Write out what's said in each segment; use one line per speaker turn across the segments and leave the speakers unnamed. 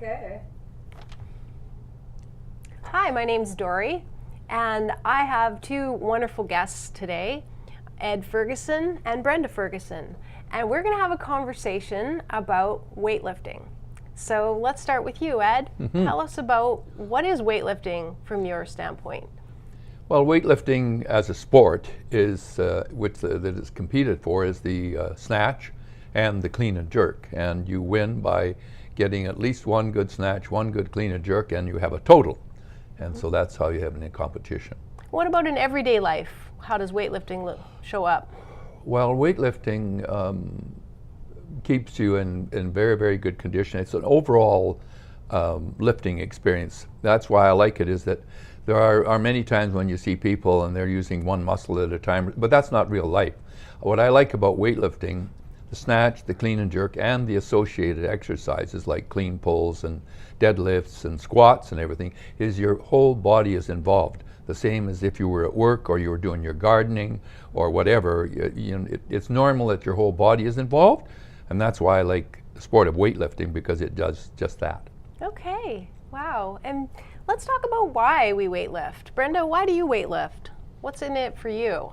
Okay.
Hi, my name's Doree, and I have two wonderful guests today, Ed Fergusson and Brenda Fergusson, and we're going to have a conversation about weightlifting. So let's start with you, Ed. Tell us about what is weightlifting from your standpoint.
Well, weightlifting as a sport is, that is competed for, is the snatch and the clean and jerk. And you win by getting at least one good snatch, one good clean and jerk, and you have a total. And so that's how you have it in competition.
What about in everyday life? How does weightlifting show up?
Well, weightlifting keeps you in very, very good condition. It's an overall lifting experience. That's why I like it, is that there are many times when you see people and they're using one muscle at a time, but that's not real life. What I like about weightlifting, the snatch, the clean and jerk, and the associated exercises like clean pulls and deadlifts and squats and everything, is your whole body is involved. The same as if you were at work or you were doing your gardening or whatever. It's normal that your whole body is involved, and that's why I like the sport of weightlifting, because it does just that.
Okay, wow. And let's talk about why we weightlift. Brenda, why do you weightlift? What's in it for you?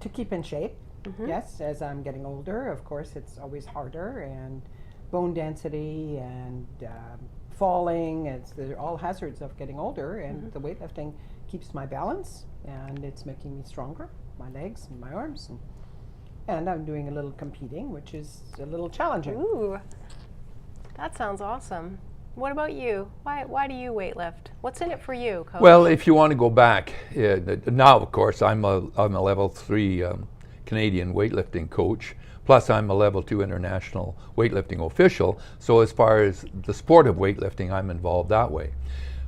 To keep in shape. Yes, as I'm getting older, of course, it's always harder, and bone density and falling, they're all hazards of getting older, and the weightlifting keeps my balance, and it's making me stronger, my legs and my arms, and I'm doing a little competing, which is a little challenging.
Ooh, that sounds awesome. What about you? Why do you weightlift? What's in it for you, Coach?
Well, if you want to go back, now of course I'm a level 3 Canadian weightlifting coach, plus I'm a level 2 international weightlifting official, so as far as the sport of weightlifting, I'm involved that way.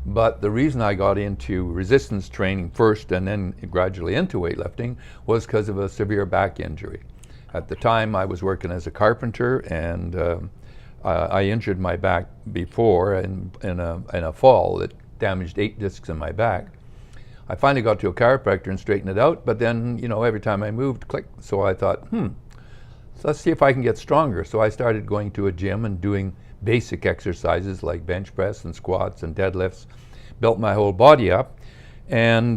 But the reason I got into resistance training first and then gradually into weightlifting was because of a severe back injury. At the time I was working as a carpenter, and I injured my back before in a fall that damaged 8 discs in my back. I finally got to a chiropractor and straightened it out, but then, every time I moved, click. So I thought, so let's see if I can get stronger. So I started going to a gym and doing basic exercises like bench press and squats and deadlifts, built my whole body up, and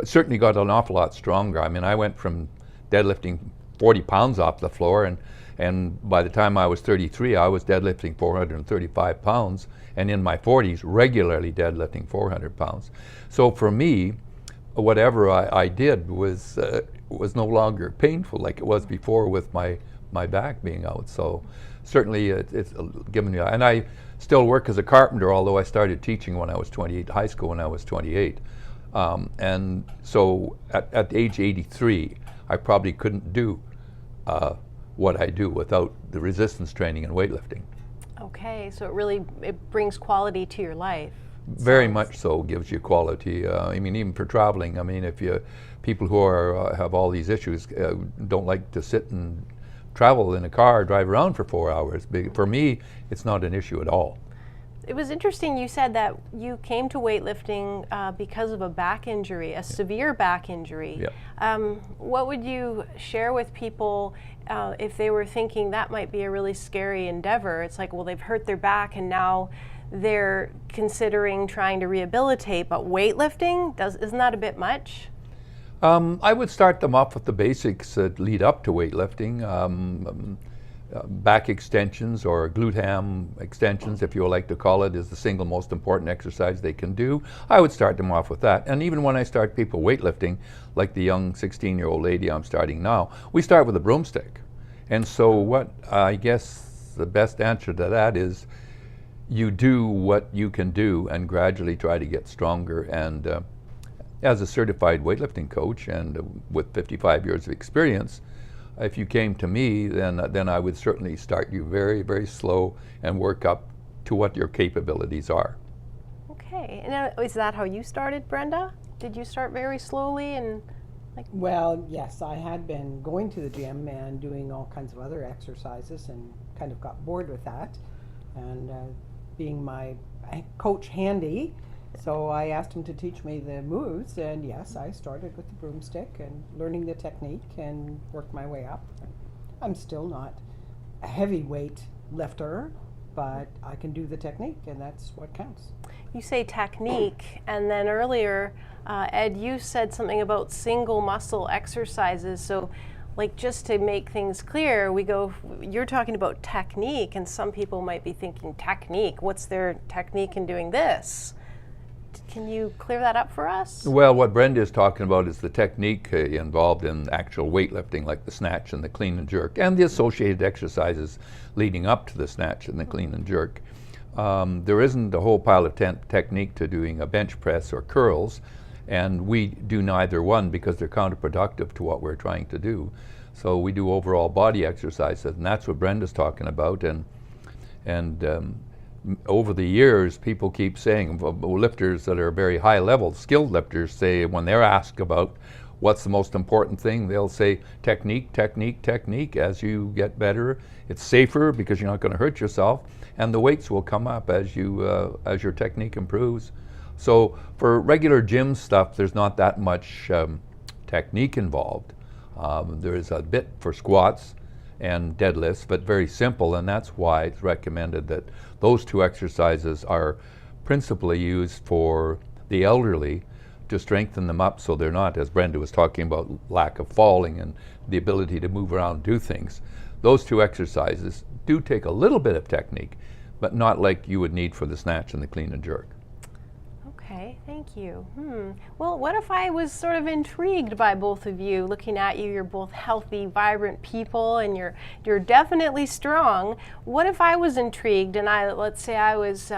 certainly got an awful lot stronger. I mean, I went from deadlifting 40 pounds off the floor, and by the time I was 33, I was deadlifting 435 pounds, and in my 40s, regularly deadlifting 400 pounds. So for me, whatever I did was no longer painful like it was before with my back being out. So certainly it's given me, and I still work as a carpenter, although I started teaching when I was 28, high school when I was 28. And so at age 83, I probably couldn't do what I do without the resistance training and weightlifting.
Okay, so it brings quality to your life.
Very much so, gives you quality. I mean, even for traveling. I mean, if people who have all these issues don't like to sit and travel in a car, drive around for 4 hours. For me, it's not an issue at all.
It was interesting you said that you came to weightlifting because of a back injury, a severe back injury.
Yeah.
What would you share with people if they were thinking that might be a really scary endeavor? It's like, well, they've hurt their back and now they're considering trying to rehabilitate, but weightlifting, isn't that a bit much?
I would start them off with the basics that lead up to weightlifting. Back extensions, or glute ham extensions, if you would like to call it, is the single most important exercise they can do. I would start them off with that. And even when I start people weightlifting, like the young 16-year-old lady I'm starting now, we start with a broomstick. And so what I guess the best answer to that is you do what you can do and gradually try to get stronger. And as a certified weightlifting coach and with 55 years of experience, if you came to me, then I would certainly start you very, very slow and work up to what your capabilities are.
Okay, and is that how you started, Brenda? Did you start very slowly and
Well, yes, I had been going to the gym and doing all kinds of other exercises and kind of got bored with that, and being my coach handy, so I asked him to teach me the moves, and yes, I started with the broomstick and learning the technique and worked my way up. I'm still not a heavyweight lifter, but I can do the technique, and that's what counts.
You say technique, and then earlier, Ed, you said something about single muscle exercises. So, like, just to make things clear, you're talking about technique, and some people might be thinking, technique, what's their technique in doing this? Can you clear that up for us?
Well, what Brenda is talking about is the technique involved in actual weightlifting, like the snatch and the clean and jerk, and the associated exercises leading up to the snatch and the clean and jerk. There isn't a whole pile of technique to doing a bench press or curls, and we do neither one because they're counterproductive to what we're trying to do. So we do overall body exercises, and that's what Brenda's talking about. And over the years, people keep saying, lifters that are very high level, skilled lifters say, when they're asked about what's the most important thing, they'll say technique, technique, technique. As you get better, it's safer because you're not going to hurt yourself, and the weights will come up as your technique improves. So for regular gym stuff, there's not that much technique involved. There is a bit for squats and deadlifts, but very simple, and that's why it's recommended that those two exercises are principally used for the elderly to strengthen them up so they're not, as Brenda was talking about, lack of falling and the ability to move around and do things. Those two exercises do take a little bit of technique, but not like you would need for the snatch and the clean and jerk.
Okay, thank you. Well, what if I was sort of intrigued by both of you? Looking at you, you're both healthy, vibrant people, and you're definitely strong. What if I was intrigued, and let's say I was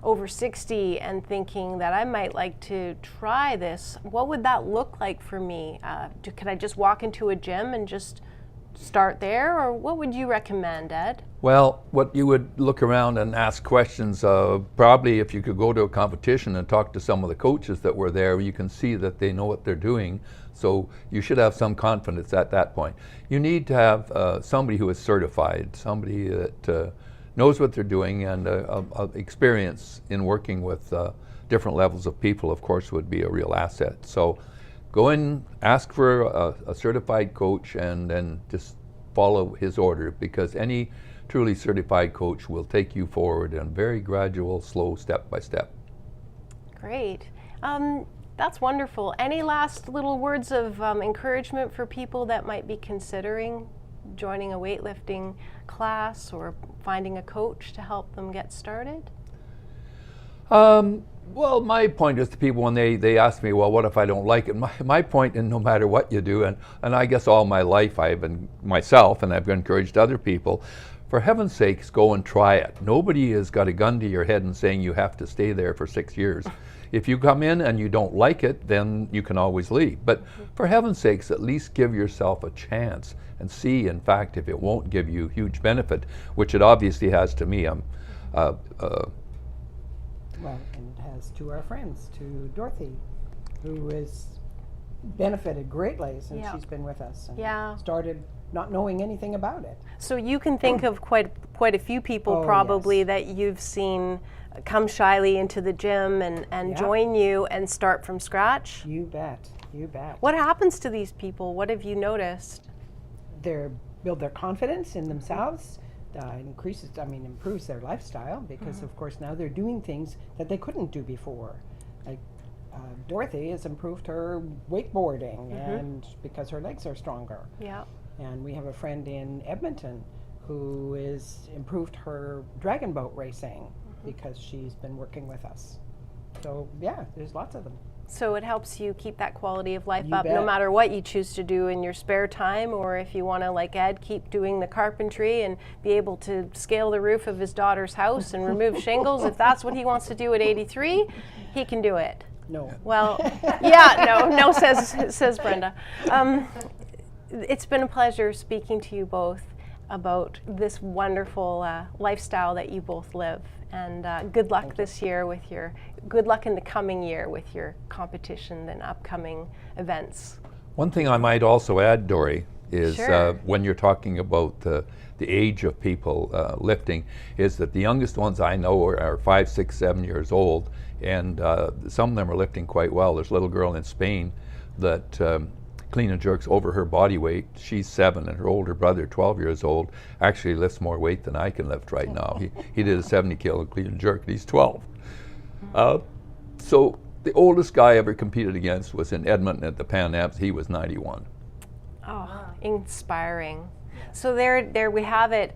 over 60 and thinking that I might like to try this? What would that look like for me? Could I just walk into a gym and just start there, or what would you recommend, Ed?
Well, what you would look around and ask questions, probably if you could go to a competition and talk to some of the coaches that were there, you can see that they know what they're doing. So you should have some confidence at that point. You need to have somebody who is certified, somebody that knows what they're doing, and experience in working with different levels of people, of course, would be a real asset. So go in, ask for a certified coach, and then just follow his order, because any truly certified coach will take you forward in very gradual, slow, step by step.
Great. That's wonderful. Any last little words of encouragement for people that might be considering joining a weightlifting class or finding a coach to help them get started?
Well, my point is to people when they ask me, well, what if I don't like it? My point is, no matter what you do, and I guess all my life I've been myself, and I've encouraged other people, for heaven's sakes, go and try it. Nobody has got a gun to your head and saying you have to stay there for 6 years. If you come in and you don't like it, then you can always leave. But for heaven's sakes, at least give yourself a chance and see, in fact, if it won't give you huge benefit, which it obviously has to me.
Well, and it has to our friends, to Dorothy, who has benefited greatly since she's been with us and started not knowing anything about it.
So you can think of quite a few people probably that you've seen come shyly into the gym and join you and start from scratch?
You bet, you bet.
What happens to these people? What have you noticed?
They build their confidence in themselves, improves their lifestyle, because of course now they're doing things that they couldn't do before. Like Dorothy has improved her wakeboarding, and because her legs are stronger.
Yeah.
And we have a friend in Edmonton who has improved her dragon boat racing because she's been working with us. So yeah, there's lots of them.
So it helps you keep that quality of life
You
up
bet.
no matter what you choose to do in your spare time, or if you want to, like Ed, keep doing the carpentry and be able to scale the roof of his daughter's house and remove shingles. If that's what he wants to do at 83, he can do it.
No.
Well, no, says Brenda. It's been a pleasure speaking to you both about this wonderful lifestyle that you both live, and good luck this year with good luck in the coming year with your competition and upcoming events.
One thing I might also add, Doree, is
Sure.
when you're talking about the age of people lifting, is that the youngest ones I know are 5, 6, 7 years old, and some of them are lifting quite well. There's a little girl in Spain that clean and jerks over her body weight. She's 7, and her older brother, 12 years old, actually lifts more weight than I can lift right now. He did a 70 kilo clean and jerk, and he's 12. So the oldest guy I ever competed against was in Edmonton at the Pan Ams. He was 91.
Oh, inspiring. So there we have it.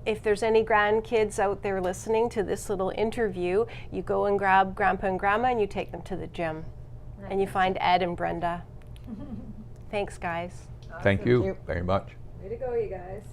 If there's any grandkids out there listening to this little interview, you go and grab Grandpa and Grandma and you take them to the gym. And you find Ed and Brenda. Thanks, guys.
Thank you very much.
Way to go, you guys.